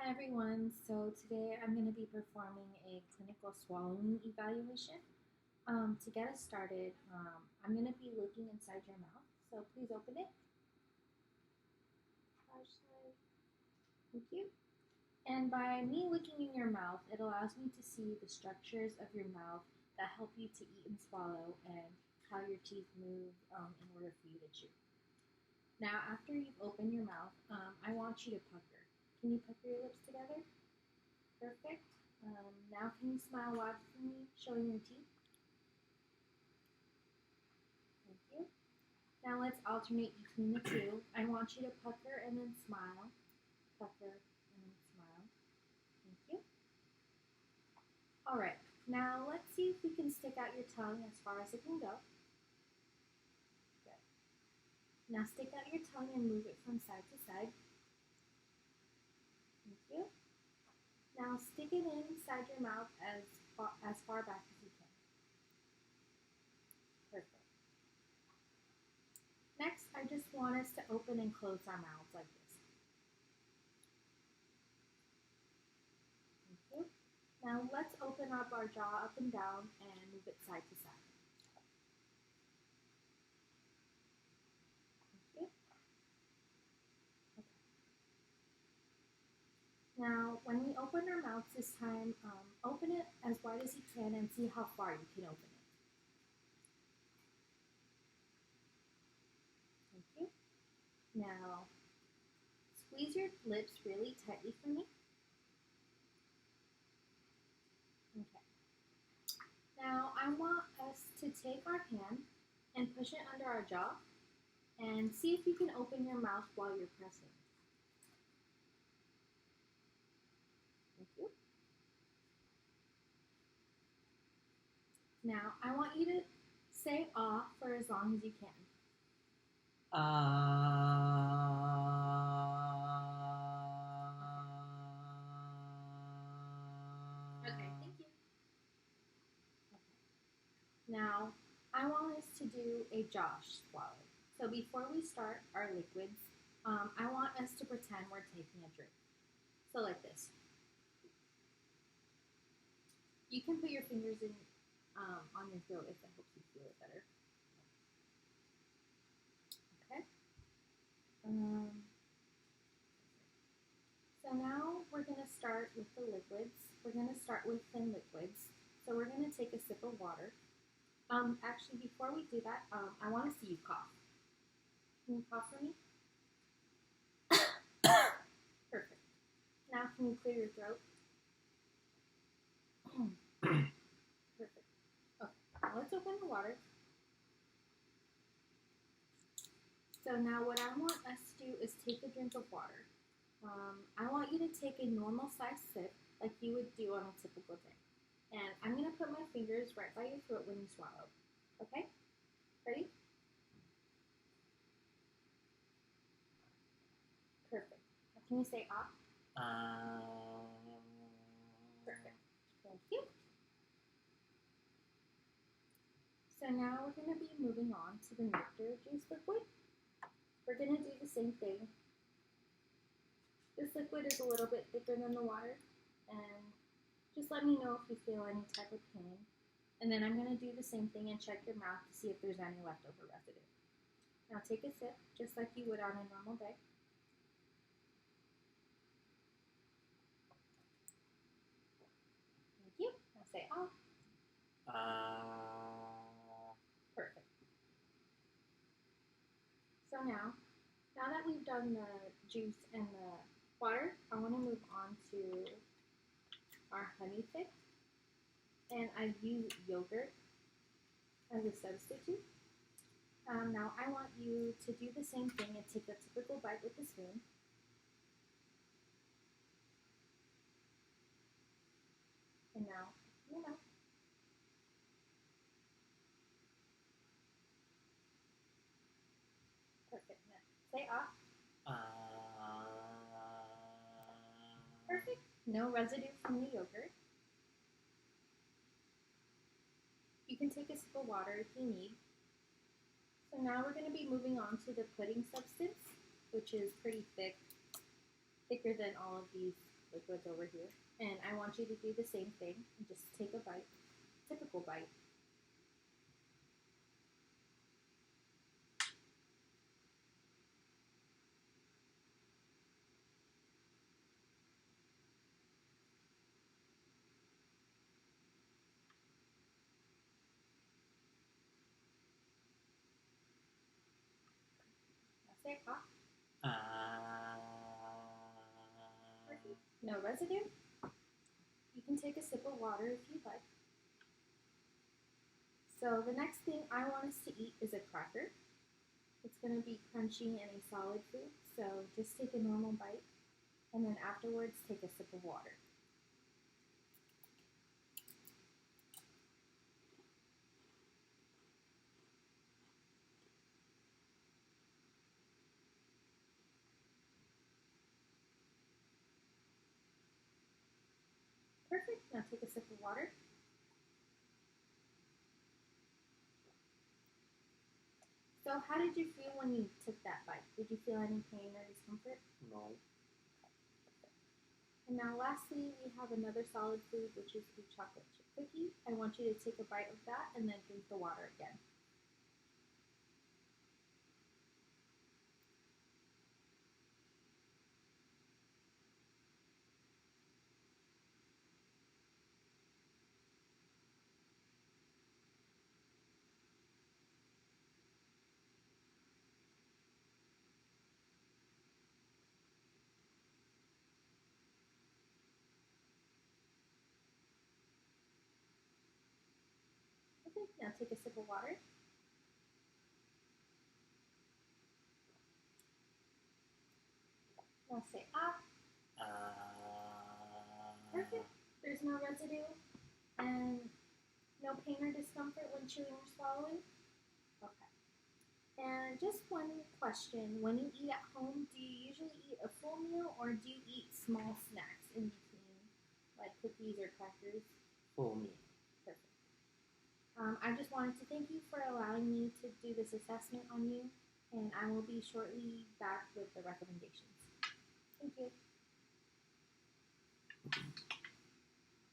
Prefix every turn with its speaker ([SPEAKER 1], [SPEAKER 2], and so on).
[SPEAKER 1] Hi everyone, so today I'm going to be performing a clinical swallowing evaluation. To get us started, I'm going to be looking inside your mouth, so please open it. Flashlight. Thank you. And by me looking in your mouth, it allows me to see the structures of your mouth that help you to eat and swallow and how your teeth move in order for you to chew. Now, after you've opened your mouth, I want you to pucker. Can you pucker your lips together? Perfect. Now can you smile wide for me, showing your teeth? Thank you. Now let's alternate between the two. I want you to pucker and then smile. Pucker and then smile. Thank you. All right. Now let's see if we can stick out your tongue as far as it can go. Good. Now stick out your tongue and move it from side to side. Thank you. Now stick it inside your mouth as far back as you can. Perfect. Next, I just want us to open and close our mouths like this. Thank you. Now let's open up our jaw up and down and move it side to side. Thank you. Okay. Now, when we open our mouths this time, open it as wide as you can and see how far you can open it. Thank you. Now, squeeze your lips really tightly for me. Okay. Now, I want us to take our hand and push it under our jaw and see if you can open your mouth while you're pressing. Thank you. Now, I want you to say "ah" for as long as you can. Okay, thank you. Okay. Now, I want us to do a jaw swallow. So before we start our liquids, I want us to pretend we're taking a drink. So like this. You can put your fingers in on your throat if that helps you feel it better. Okay. So now we're going to start with the liquids. We're going to start with thin liquids. So we're going to take a sip of water. Actually, before we do that, I want to see you cough. Can you cough for me? Perfect. Now can you clear your throat? Perfect. Okay, now let's open the water. So now what I want us to do is take a drink of water. I want you to take a normal sized sip like you would do on a typical day. And I'm going to put my fingers right by your throat when you swallow. Okay? Ready? Perfect. Now can you say "ah"? Perfect. Thank you. So now we're going to be moving on to the nectar juice liquid. We're going to do the same thing. This liquid is a little bit thicker than the water, and just let me know if you feel any type of pain. And then I'm going to do the same thing and check your mouth to see if there's any leftover residue. Now take a sip, just like you would on a normal day. Thank you. Now say "ah." Perfect. So now that we've done the juice and the water, I want to move on to our honey fix. And I've used yogurt as a substitute. Now I want you to do the same thing and take a typical bite with the spoon. And now, perfect. Now, say "ah." Perfect. No residue from the yogurt. You can take a sip of water if you need. So now we're going to be moving on to the pudding substance, which is pretty thick, thicker than all of these liquids over here. And I want you to do the same thing and just take a bite, typical bite. That's it, huh? Perfect. No residue. You can take a sip of water if you'd like. So the next thing I want us to eat is a cracker. It's going to be crunchy and a solid food, so just take a normal bite, and then afterwards take a sip of water. Perfect. Now take a sip of water. So how did you feel when you took that bite? Did you feel any pain or discomfort?
[SPEAKER 2] No.
[SPEAKER 1] And now lastly, we have another solid food, which is the chocolate chip cookie. I want you to take a bite of that and then drink the water again. Okay, now take a sip of water. Now say ah. Perfect. There's no residue and no pain or discomfort when chewing or swallowing? Okay. And just one question. When you eat at home, do you usually eat a full meal or do you eat small snacks in between, like cookies or crackers?
[SPEAKER 2] For me.
[SPEAKER 1] Perfect. I just wanted to thank you for allowing me to do this assessment on you, and I will be shortly back with the recommendations. Thank you.